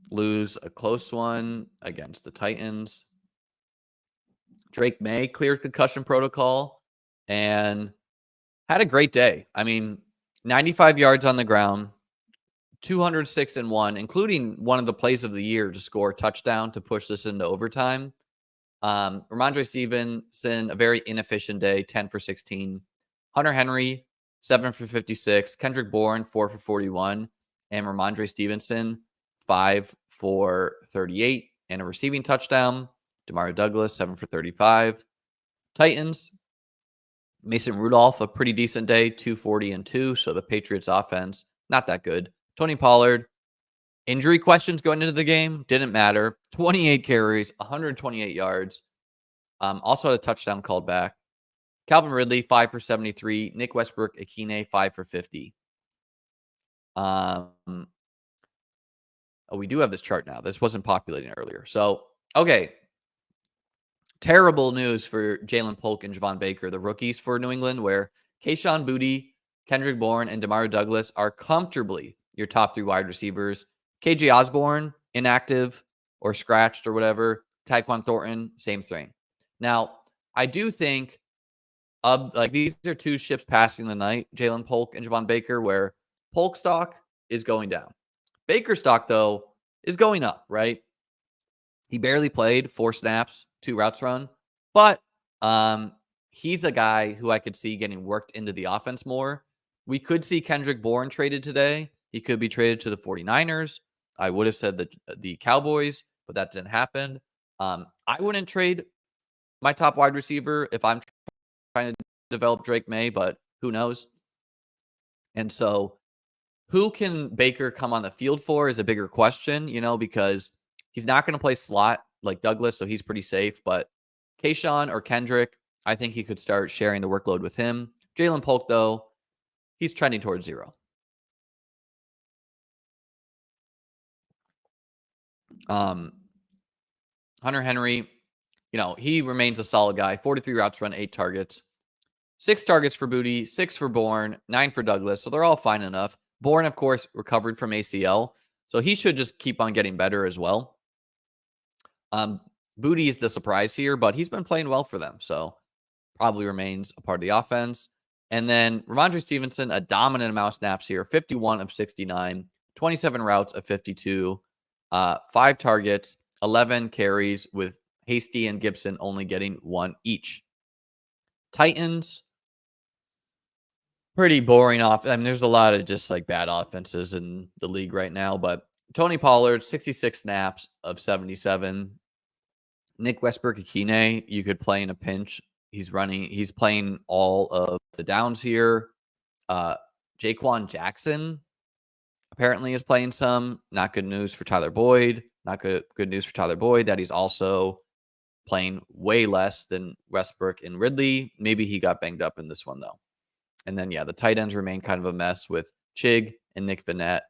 lose a close one against the Titans. Drake May cleared concussion protocol and had a great day. I mean, 95 yards on the ground, 206-1, including one of the plays of the year to score a touchdown to push this into overtime. Ramondre Stevenson, a very inefficient day, 10 for 16. Hunter Henry, 7 for 56. Kendrick Bourne, 4 for 41. And Ramondre Stevenson, 5 for 38. And a receiving touchdown. Demario Douglas, 7 for 35. Titans, Mason Rudolph, a pretty decent day, 240-2. So the Patriots offense, not that good. Tony Pollard, injury questions going into the game, didn't matter. 28 carries, 128 yards. Also had a touchdown called back. Calvin Ridley, 5 for 73. Nick Westbrook-Ikhine, 5 for 50. We do have this chart now. This wasn't populating earlier. So, okay. Terrible news for Jalen Polk and Javon Baker, the rookies for New England, where Kayshon Boutte, Kendrick Bourne, and Demario Douglas are comfortably your top 3 wide receivers. KJ Osborne, inactive or scratched or whatever. Tyquan Thornton, same thing. Now, I do think these are 2 ships passing the night, Jalen Polk and Javon Baker, where Polk stock is going down. Baker stock, though, is going up, right? He barely played, 4 snaps, 2 routes run, but he's a guy who I could see getting worked into the offense more. We could see Kendrick Bourne traded today. He could be traded to the 49ers. I would have said the Cowboys, but that didn't happen. I wouldn't trade my top wide receiver if I'm trying to develop Drake May, but who knows? And so who can Baker come on the field for is a bigger question, because he's not going to play slot like Douglas, so he's pretty safe. But Kayshon or Kendrick, I think he could start sharing the workload with him. Jalen Polk, though, he's trending towards 0. Hunter Henry, he remains a solid guy. 43 routes run, 8 targets. 6 targets for Boutte, 6 for Bourne, 9 for Douglas. So they're all fine enough. Bourne, of course, recovered from ACL. So he should just keep on getting better as well. Boutte is the surprise here, but he's been playing well for them. So probably remains a part of the offense. And then Ramondre Stevenson, a dominant amount of snaps here. 51 of 69. 27 routes of 52. 5 targets. 11 carries with Hasty and Gibson only getting 1 each. Titans, pretty boring off. I mean, there's a lot of just bad offenses in the league right now, but Tony Pollard, 66 snaps of 77. Nick Westbrook-Ikhine, you could play in a pinch. He's playing all of the downs here. Jaquan Jackson apparently is playing some. Not good news for Tyler Boyd. Not good news for Tyler Boyd that he's also playing way less than Westbrook and Ridley. Maybe he got banged up in this one, though. And then, the tight ends remain kind of a mess with Chig and Nick Vannett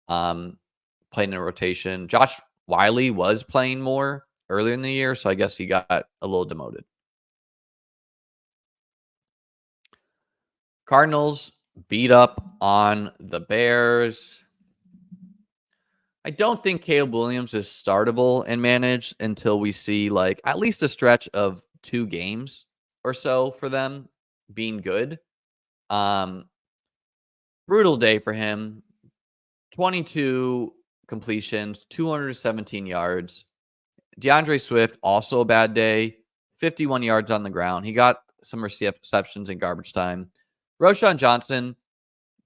playing in a rotation. Josh Wiley was playing more earlier in the year, so I guess he got a little demoted. Cardinals beat up on the Bears. I don't think Caleb Williams is startable and managed until we see at least a stretch of 2 games or so for them being good. Brutal day for him. 22 completions, 217 yards. DeAndre Swift, also a bad day. 51 yards on the ground. He got some receptions in garbage time. Roshan Johnson,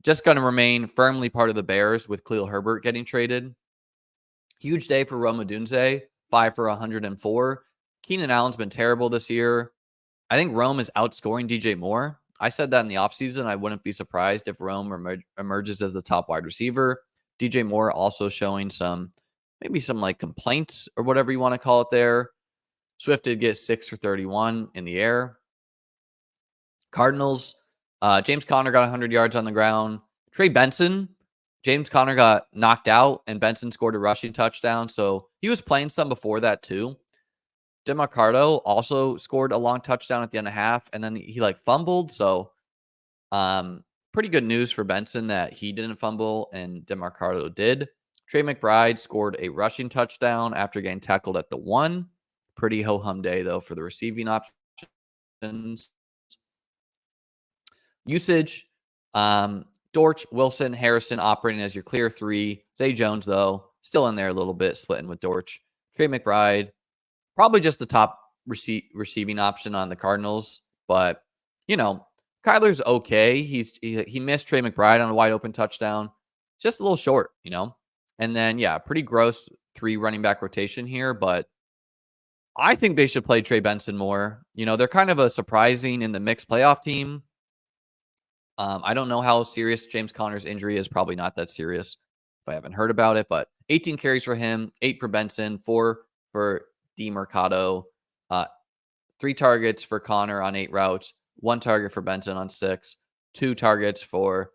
just going to remain firmly part of the Bears with Khalil Herbert getting traded. Huge day for Rome Odunze, 5 for 104. Keenan Allen's been terrible this year. I think Rome is outscoring DJ Moore. I said that in the offseason. I wouldn't be surprised if Rome emerges as the top wide receiver. DJ Moore also showing maybe some complaints or whatever you want to call it there. Swift did get 6 for 31 in the air. Cardinals, James Conner got 100 yards on the ground. Trey Benson, James Conner got knocked out, and Benson scored a rushing touchdown. So he was playing some before that too. DeMarcado also scored a long touchdown at the end of half, and then he like fumbled. So pretty good news for Benson that he didn't fumble and DeMarcado did. Trey McBride scored a rushing touchdown after getting tackled at the 1. Pretty ho-hum day, though, for the receiving options. Usage, Dortch, Wilson, Harrison operating as your clear 3. Zay Jones, though, still in there a little bit, splitting with Dortch. Trey McBride, probably just the top receiving option on the Cardinals. But, Kyler's okay. He missed Trey McBride on a wide open touchdown. Just a little short, And then, pretty gross 3 running back rotation here. But I think they should play Trey Benson more. They're kind of a surprising in the mixed playoff team. I don't know how serious James Conner's injury is. Probably not that serious if I haven't heard about it. But 18 carries for him, 8 for Benson, 4 for DeMarcado, 3 targets for Conner on 8 routes, 1 target for Benson on 6, 2 targets for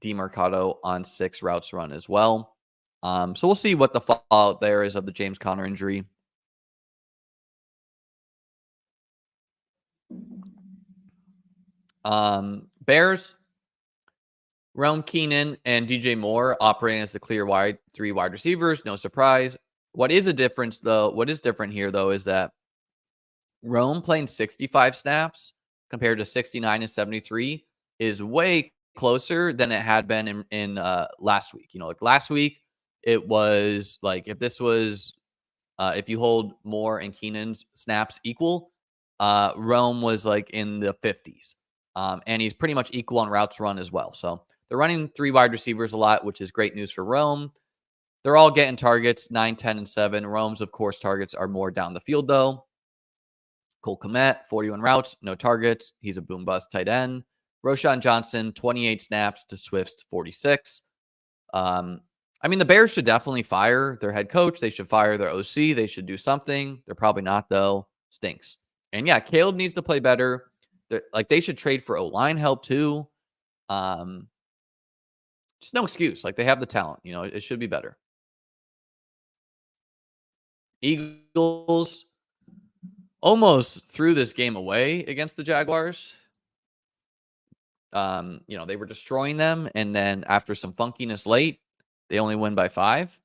DeMarcado on 6 routes run as well. So we'll see what the fallout there is of the James Conner injury. Bears, Rome Keenan and DJ Moore operating as the clear 3 wide receivers. No surprise. What is different here, though, is that Rome playing 65 snaps compared to 69 and 73 is way closer than it had been in last week. Like last week, it was like if you hold Moore and Keenan's snaps equal, Rome was like in the 50s. And he's pretty much equal on routes run as well. So they're running 3 wide receivers a lot, which is great news for Rome. They're all getting targets, 9, 10, and 7. Rome's, of course, targets are more down the field, though. Cole Kmet, 41 routes, no targets. He's a boom-bust tight end. Roshan Johnson, 28 snaps to Swift's 46. The Bears should definitely fire their head coach. They should fire their OC. They should do something. They're probably not, though. Stinks. And, Caleb needs to play better. They should trade for O-line help, too. Just no excuse. They have the talent. It should be better. Eagles almost threw this game away against the Jaguars. They were destroying them, and then after some funkiness late, they only win by 5.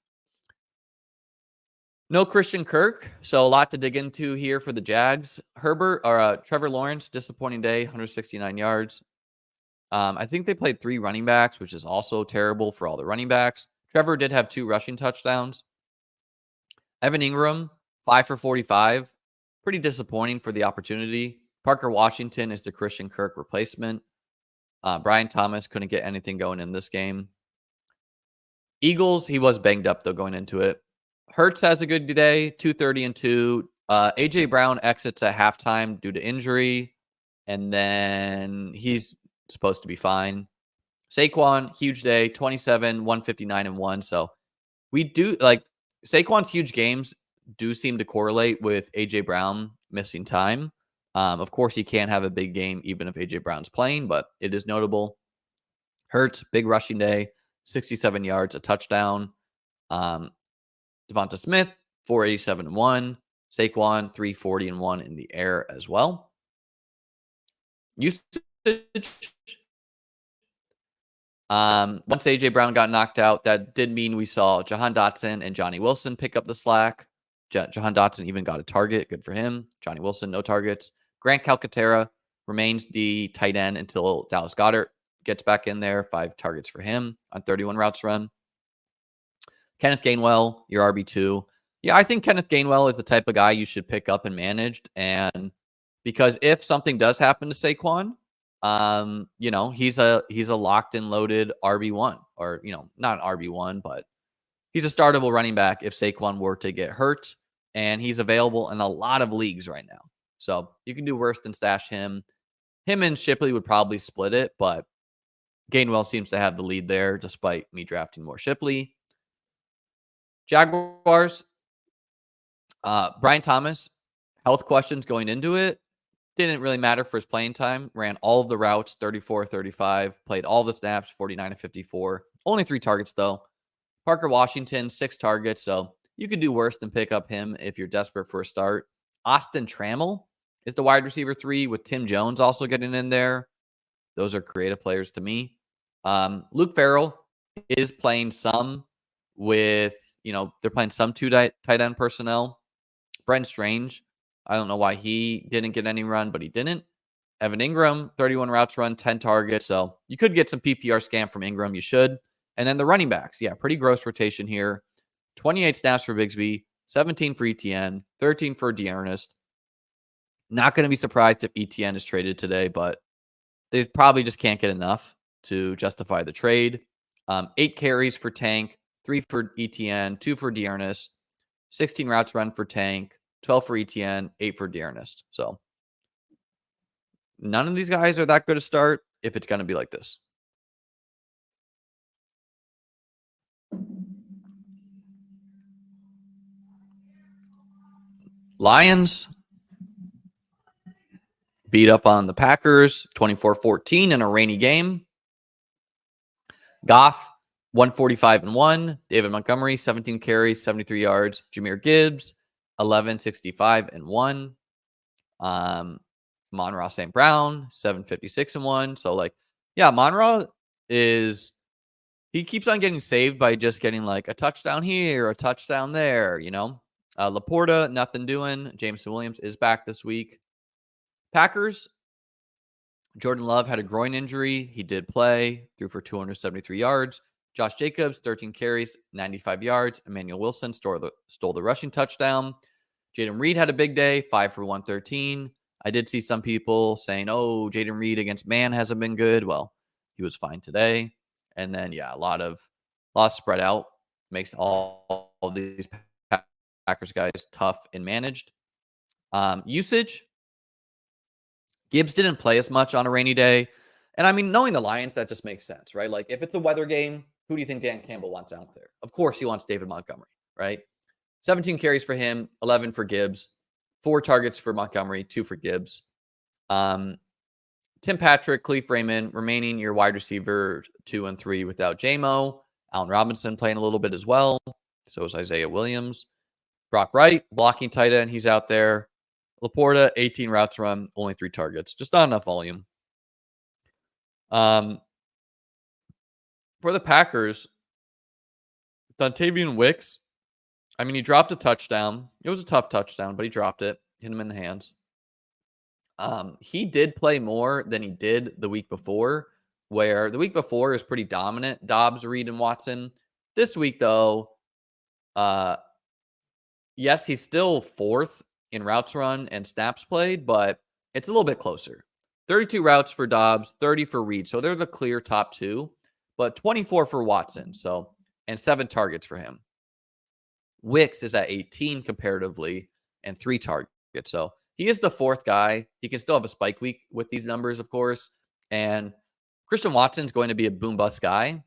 No Christian Kirk, so a lot to dig into here for the Jags. Trevor Lawrence, disappointing day, 169 yards. I think they played 3 running backs, which is also terrible for all the running backs. Trevor did have 2 rushing touchdowns. Evan Ingram, 5 for 45. Pretty disappointing for the opportunity. Parker Washington is the Christian Kirk replacement. Brian Thomas couldn't get anything going in this game. Eagles, he was banged up, though, going into it. Hurts has a good day, 230 and 2. A.J. Brown exits at halftime due to injury, and then he's supposed to be fine. Saquon, huge day, 27, 159 and 1. So we do Saquon's huge games do seem to correlate with A.J. Brown missing time. Of course, he can't have a big game even if A.J. Brown's playing, but it is notable. Hurts, big rushing day, 67 yards, a touchdown. Devonta Smith, 487 and 1. Saquon, 340 and 1 in the air as well. Usage. Once A.J. Brown got knocked out, that did mean we saw Jahan Dotson and Johnny Wilson pick up the slack. Jahan Dotson even got a target. Good for him. Johnny Wilson, no targets. Grant Calcaterra remains the tight end until Dallas Goedert gets back in there. 5 targets for him on 31 routes run. Kenneth Gainwell, your RB2. I think Kenneth Gainwell is the type of guy you should pick up and managed. And because if something does happen to Saquon, he's a locked and loaded RB1, or, not an RB1, but he's a startable running back if Saquon were to get hurt, and he's available in a lot of leagues right now. So you can do worse than stash him. Him and Shipley would probably split it, but Gainwell seems to have the lead there despite me drafting more Shipley. Jaguars, Brian Thomas, health questions going into it. Didn't really matter for his playing time. Ran all of the routes, 34-35. Played all the snaps, 49-54. Only 3 targets, though. Parker Washington, 6 targets. So you could do worse than pick up him if you're desperate for a start. Austin Trammell is the wide receiver 3 with Tim Jones also getting in there. Those are creative players to me. Luke Farrell is playing some with, they're playing some 2 tight end personnel. Brent Strange, I don't know why he didn't get any run, but he didn't. Evan Ingram, 31 routes run, 10 targets. So you could get some PPR scam from Ingram. You should. And then the running backs. Yeah, pretty gross rotation here. 28 snaps for Bigsby, 17 for ETN, 13 for Dearness. Not going to be surprised if ETN is traded today, but they probably just can't get enough to justify the trade. 8 carries for Tank, 3 for ETN, 2 for Dearness, 16 routes run for Tank, 12 for ETN, 8 for Dearness. So none of these guys are that good to start if it's going to be like this. Lions beat up on the Packers 24-14 in a rainy game. Goff, 145-1. David Montgomery, 17 carries, 73 yards. Jahmyr Gibbs, 1165-1. Monroe St. Brown, 756-1. So, Monroe he keeps on getting saved by just getting a touchdown here, a touchdown there, Laporta, nothing doing. Jameson Williams is back this week. Packers, Jordan Love had a groin injury. He did play, threw for 273 yards. Josh Jacobs, 13 carries, 95 yards. Emmanuel Wilson stole the rushing touchdown. Jaden Reed had a big day, 5 for 113. I did see some people saying, oh, Jaden Reed against man hasn't been good. Well, he was fine today. And then, a lot of spread out makes all these Packers guys tough and managed. Usage, Gibbs didn't play as much on a rainy day. And I mean, knowing the Lions, that just makes sense, right? If it's a weather game, who do you think Dan Campbell wants out there? Of course, he wants David Montgomery, right? 17 carries for him, 11 for Gibbs, 4 targets for Montgomery, 2 for Gibbs. Tim Patrick, Cleve Raymond, remaining your wide receiver 2 and 3 without JMO. Allen Robinson playing a little bit as well. So is Isaiah Williams. Brock Wright, blocking tight end. He's out there. Laporta, 18 routes run, only 3 targets. Just not enough volume. For the Packers, Dontavian Wicks, he dropped a touchdown. It was a tough touchdown, but he dropped it. Hit him in the hands. He did play more than he did the week before, where the week before is pretty dominant. Dobbs, Reed, and Watson. This week, though, yes, he's still 4th in routes run and snaps played, but it's a little bit closer. 32 routes for Dobbs, 30 for Reed. So they're the clear top 2, but 24 for Watson. And 7 targets for him. Wicks is at 18 comparatively and 3 targets. So he is the 4th guy. He can still have a spike week with these numbers, of course. And Christian Watson's going to be a boom bust guy,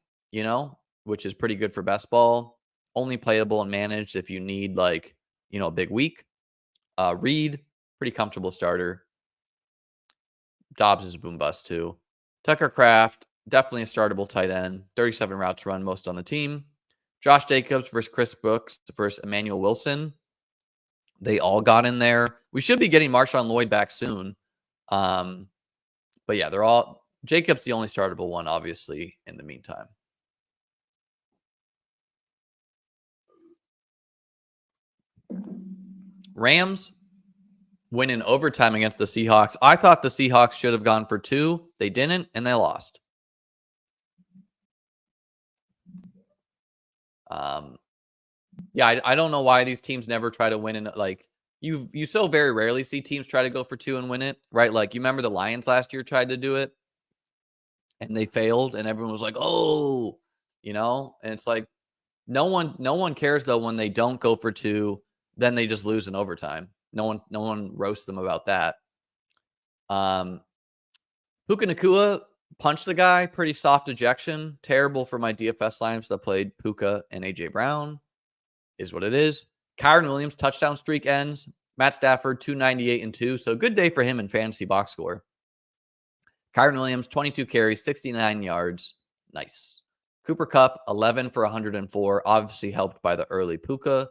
which is pretty good for best ball. Only playable and managed if you need a big week. Reed, pretty comfortable starter. Dobbs is a boom bust too. Tucker Kraft, definitely a startable tight end. 37 routes run, most on the team. Josh Jacobs versus Chris Brooks versus Emmanuel Wilson. They all got in there. We should be getting Marshawn Lloyd back soon. But yeah, they're all... Jacobs the only startable one, obviously, in the meantime. Rams win in overtime against the Seahawks. I thought the Seahawks should have gone for 2. They didn't, and they lost. I don't know why these teams never try to win in you so very rarely see teams try to go for 2 and win it, right? You remember the Lions last year tried to do it and they failed and everyone was like, "Oh," and it's no one cares though when they don't go for 2, then they just lose in overtime. No one roasts them about that. Puka Nacua punched the guy, pretty soft ejection. Terrible for my DFS lineups that played Puka and AJ Brown. Is what it is. Kyron Williams touchdown streak ends. Matt Stafford, 298 and 2. So good day for him in fantasy box score. Kyron Williams, 22 carries, 69 yards. Nice. Cooper Kupp, 11 for 104. Obviously helped by the early Puka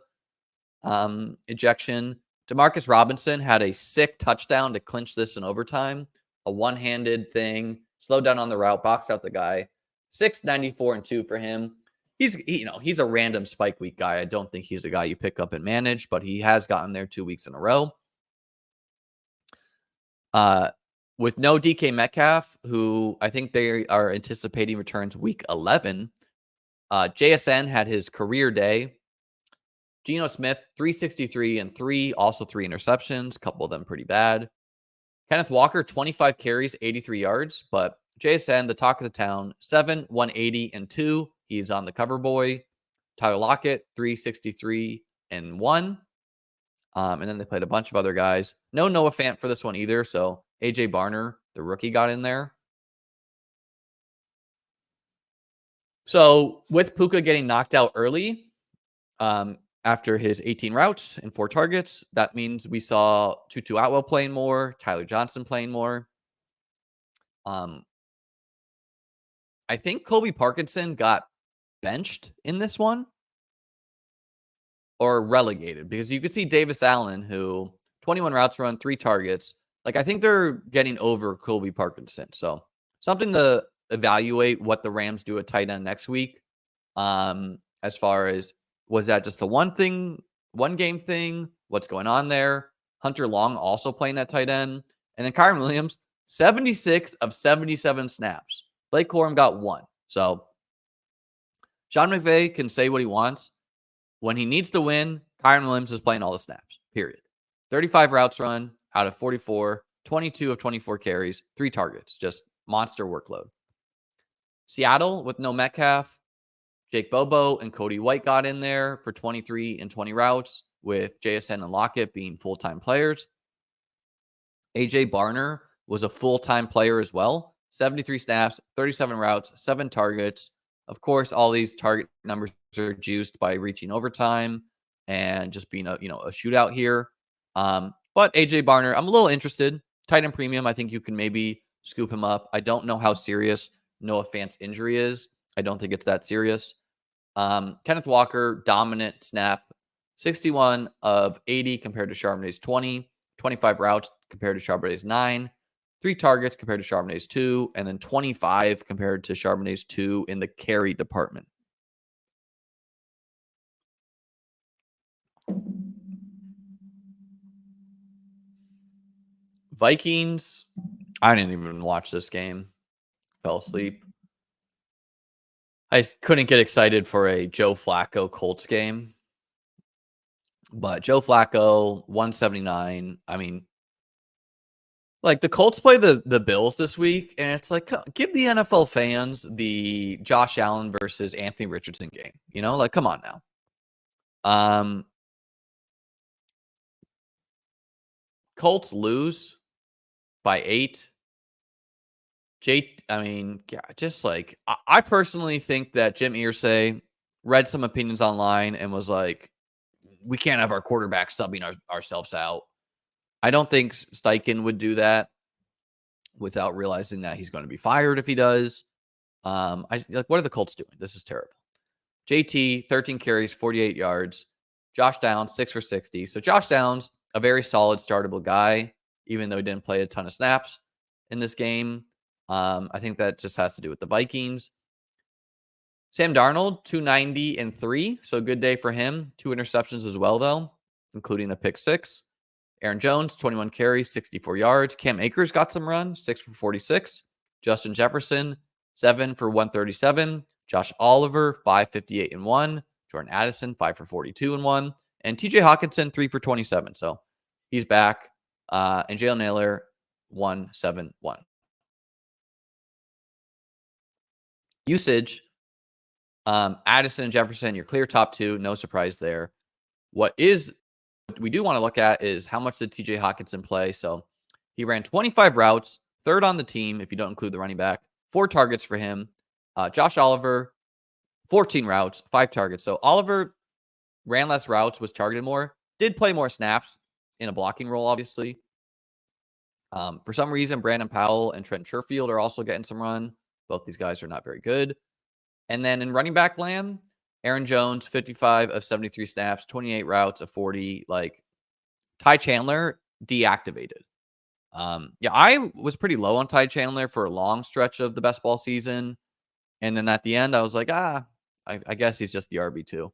ejection. Demarcus Robinson had a sick touchdown to clinch this in overtime. A one-handed thing. Slowed down on the route, boxed out the guy. 694 and 2 for him. He's a random spike week guy. I don't think he's a guy you pick up and manage, but he has gotten there 2 weeks in a row. With no DK Metcalf, who I think they are anticipating returns week 11. JSN had his career day. Geno Smith, 363 and 3, also 3 interceptions, a couple of them pretty bad. Kenneth Walker, 25 carries, 83 yards, but JSN, the talk of the town, 7, 180 and 2. He's on the cover boy. Tyler Lockett, 363 and 1. And then they played a bunch of other guys. No Noah Fant for this one either. So AJ Barner, the rookie, got in there. So with Puka getting knocked out early, after his 18 routes and 4 targets, that means we saw Tutu Atwell playing more, Tyler Johnson playing more. I think Colby Parkinson got benched in this one or relegated, because you could see Davis Allen, who 21 routes run, 3 targets. Like, I think they're getting over Colby Parkinson. So something to evaluate what the Rams do at tight end next week. As far as, was that just the one game thing? What's going on there? Hunter Long also playing at tight end. And then Kyron Williams, 76 of 77 snaps. Blake Corum got 1. So Sean McVay can say what he wants. When he needs to win, Kyron Williams is playing all the snaps, period. 35 routes run out of 44, 22 of 24 carries, 3 targets, just monster workload. Seattle with no Metcalf, Jake Bobo and Cody White got in there for 23 and 20 routes, with JSN and Lockett being full-time players. AJ Barner was a full-time player as well. 73 snaps, 37 routes, 7 targets. Of course, all these target numbers are juiced by reaching overtime and just being a shootout here. But AJ Barner, I'm a little interested. Tight end premium, I think you can maybe scoop him up. I don't know how serious Noah Fant's injury is. I don't think it's that serious. Kenneth Walker, dominant snap. 61 of 80 compared to Charbonnet's 20. 25 routes compared to Charbonnet's 9. 3 targets compared to Charbonnet's 2, and then 25 compared to Charbonnet's 2 in the carry department. Vikings, I didn't even watch this game. Fell asleep. I couldn't get excited for a Joe Flacco Colts game. But Joe Flacco, 179. I mean, like, the Colts play the Bills this week, and it's like, give the NFL fans the Josh Allen versus Anthony Richardson game. Like, come on now. Colts lose by 8. I personally think that Jim Irsay read some opinions online and was like, we can't have our quarterback subbing ourselves out. I don't think Steichen would do that without realizing that he's going to be fired if he does. What are the Colts doing? This is terrible. JT, 13 carries, 48 yards. Josh Downs, 6 for 60. So Josh Downs, a very solid startable guy, even though he didn't play a ton of snaps in this game. I think that just has to do with the Vikings. Sam Darnold, 290 and 3. So a good day for him. 2 interceptions as well, though, including a pick 6. Aaron Jones, 21 carries, 64 yards. Cam Akers got some run, 6 for 46. Justin Jefferson, 7 for 137. Josh Oliver, 558 and 1. Jordan Addison, 5 for 42 and 1. And TJ Hawkinson, 3 for 27. So he's back. And Jalen Naylor, 171. Usage, Addison and Jefferson, your clear top 2. No surprise there. What we do want to look at is how much did TJ Hawkinson play. So he ran 25 routes, 3rd on the team if you don't include the running back. 4 targets for him. Josh Oliver, 14 routes, 5 targets. So Oliver ran less routes, was targeted more, did play more snaps. in a blocking role, obviously. For some reason, Brandon Powell and Trent Sherfield are also getting some run. Both these guys are not very good. And then in running back land, Aaron Jones, 55 of 73 snaps, 28 routes of 40. Like, Ty Chandler deactivated. Yeah, I was pretty low on Ty Chandler for a long stretch of the best ball season. And then at the end, I was like, I guess he's just the RB2.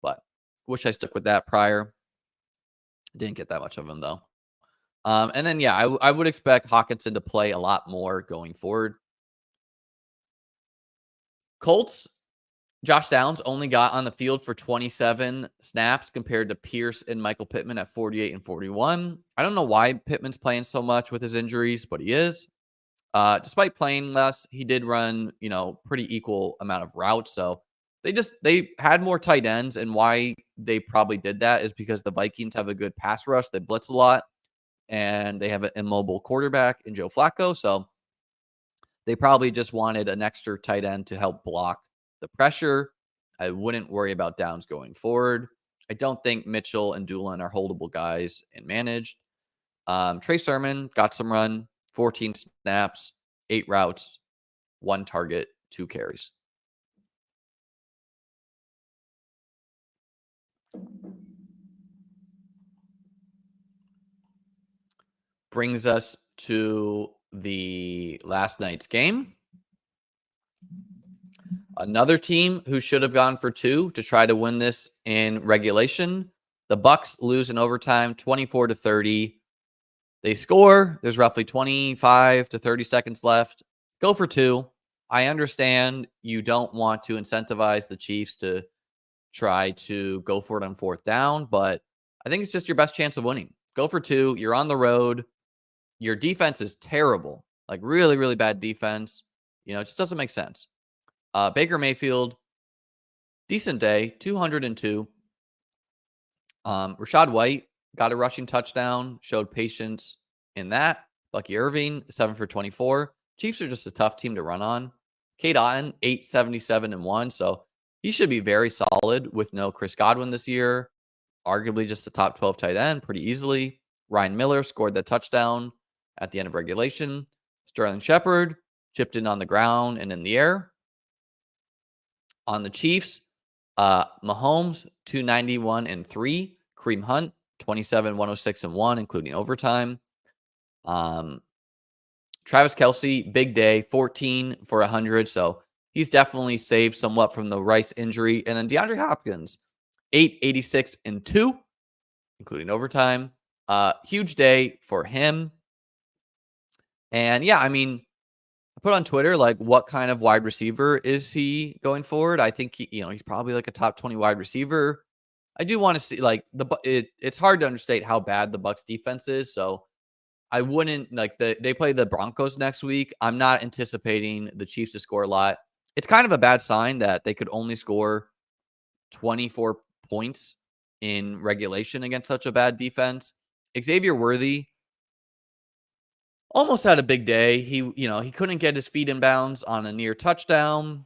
But wish I stuck with that prior. Didn't get that much of him, though. And then, yeah, I would expect Hawkinson to play a lot more going forward. Colts, Josh Downs only got on the field for 27 snaps compared to Pierce and Michael Pittman at 48 and 41. I don't know why Pittman's playing so much with his injuries, but he is. Despite playing less, he did run, pretty equal amount of routes. So they had more tight ends, and why they probably did that is because the Vikings have a good pass rush. They blitz a lot, and they have an immobile quarterback in Joe Flacco. So they probably just wanted an extra tight end to help block the pressure. I wouldn't worry about Downs going forward. I don't think Mitchell and Doolin are holdable guys and managed. Trey Sermon got some run, 14 snaps, 8 routes, 1 target, 2 carries. Brings us to the last night's game. Another team who should have gone for 2 to try to win this in regulation. The Bucs lose in overtime, 24-30. They score. There's roughly 25 to 30 seconds left. Go for 2. I understand you don't want to incentivize the Chiefs to try to go for it on 4th down, but I think it's just your best chance of winning. Go for 2. You're on the road. Your defense is terrible, like really, really bad defense. It just doesn't make sense. Baker Mayfield, decent day, 202. Rashad White got a rushing touchdown, showed patience in that. Bucky Irving, 7 for 24. Chiefs are just a tough team to run on. Cade Otton, 877-1. So he should be very solid with no Chris Godwin this year. Arguably just a top 12 tight end pretty easily. Ryan Miller scored the touchdown at the end of regulation. Sterling Shepard chipped in on the ground and in the air. On the Chiefs, Mahomes, 291-3. Kareem Hunt, 27-106-1, including overtime. Travis Kelce, big day, 14 for 100. So he's definitely saved somewhat from the Rice injury. And then DeAndre Hopkins, 886-2, including overtime. Huge day for him. And yeah, I mean, I put on Twitter, like, what kind of wide receiver is he going forward? I think he's probably like a top 20 wide receiver. I do want to see, like, it's hard to understate how bad the Bucs defense is. So I wouldn't they play the Broncos next week. I'm not anticipating the Chiefs to score a lot. It's kind of a bad sign that they could only score 24 points in regulation against such a bad defense. Xavier Worthy almost had a big day. He couldn't get his feet in bounds on a near touchdown.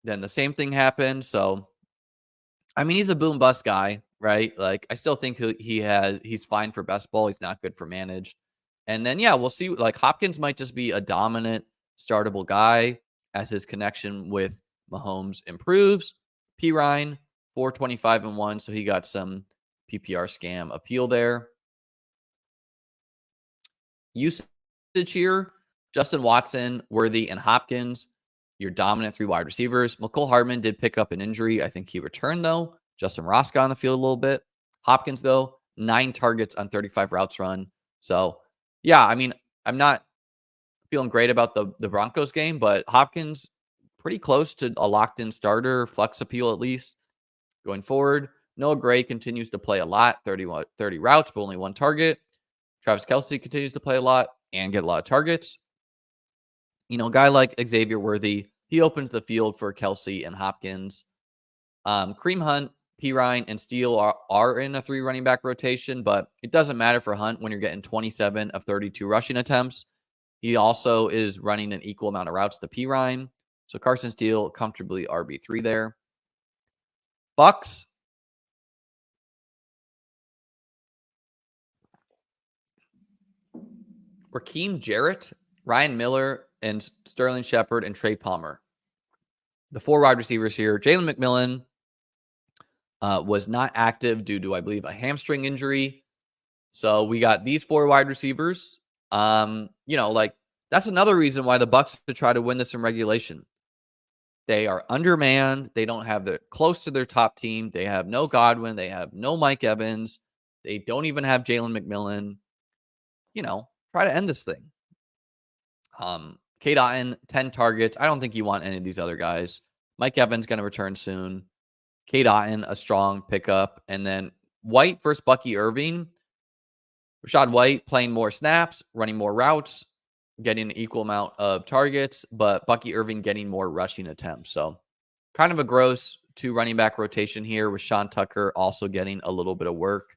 Then the same thing happened. So, I mean, he's a boom bust guy, right? Like, I still think he's fine for best ball. He's not good for managed. And then, yeah, we'll see. Like, Hopkins might just be a dominant startable guy as his connection with Mahomes improves. Pirine, 425-1. So he got some PPR scam appeal there. Usage here, Justin Watson, Worthy, and Hopkins, your dominant 3 wide receivers. McCole Hardman did pick up an injury. I think he returned, though. Justin Ross got on the field a little bit. Hopkins, though, 9 targets on 35 routes run. So, yeah, I mean, I'm not feeling great about the Broncos game, but Hopkins pretty close to a locked-in starter, flex appeal at least. Going forward, Noah Gray continues to play a lot, 30 routes, but only 1 target. Travis Kelce continues to play a lot and get a lot of targets. A guy like Xavier Worthy, he opens the field for Kelce and Hopkins. Kareem Hunt, Pirine, and Steele are in a 3 running back rotation, but it doesn't matter for Hunt when you're getting 27 of 32 rushing attempts. He also is running an equal amount of routes to Pirine. So Carson Steele comfortably RB3 there. Bucs. Raheem Jarrett, Ryan Miller, and Sterling Shepard and Trey Palmer. The 4 wide receivers here. Jalen McMillan was not active due to, I believe, a hamstring injury. So we got these 4 wide receivers. That's another reason why the Bucs to try to win this in regulation. They are undermanned. They don't have close to their top team. They have no Godwin. They have no Mike Evans. They don't even have Jalen McMillan. Try to end this thing. Cade Otton, 10 targets. I don't think you want any of these other guys. Mike Evans going to return soon. Cade Otton, a strong pickup. And then White versus Bucky Irving. Rachaad White playing more snaps, running more routes, getting an equal amount of targets, but Bucky Irving getting more rushing attempts. So kind of a gross 2 running back rotation here with Sean Tucker also getting a little bit of work.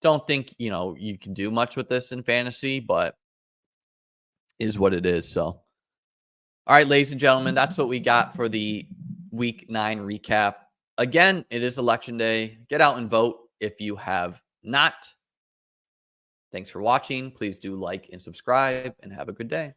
Don't think, you can do much with this in fantasy, but is what it is. So, all right, ladies and gentlemen, that's what we got for the Week 9 recap. Again, it is Election Day. Get out and vote if you have not. Thanks for watching. Please do like and subscribe, and have a good day.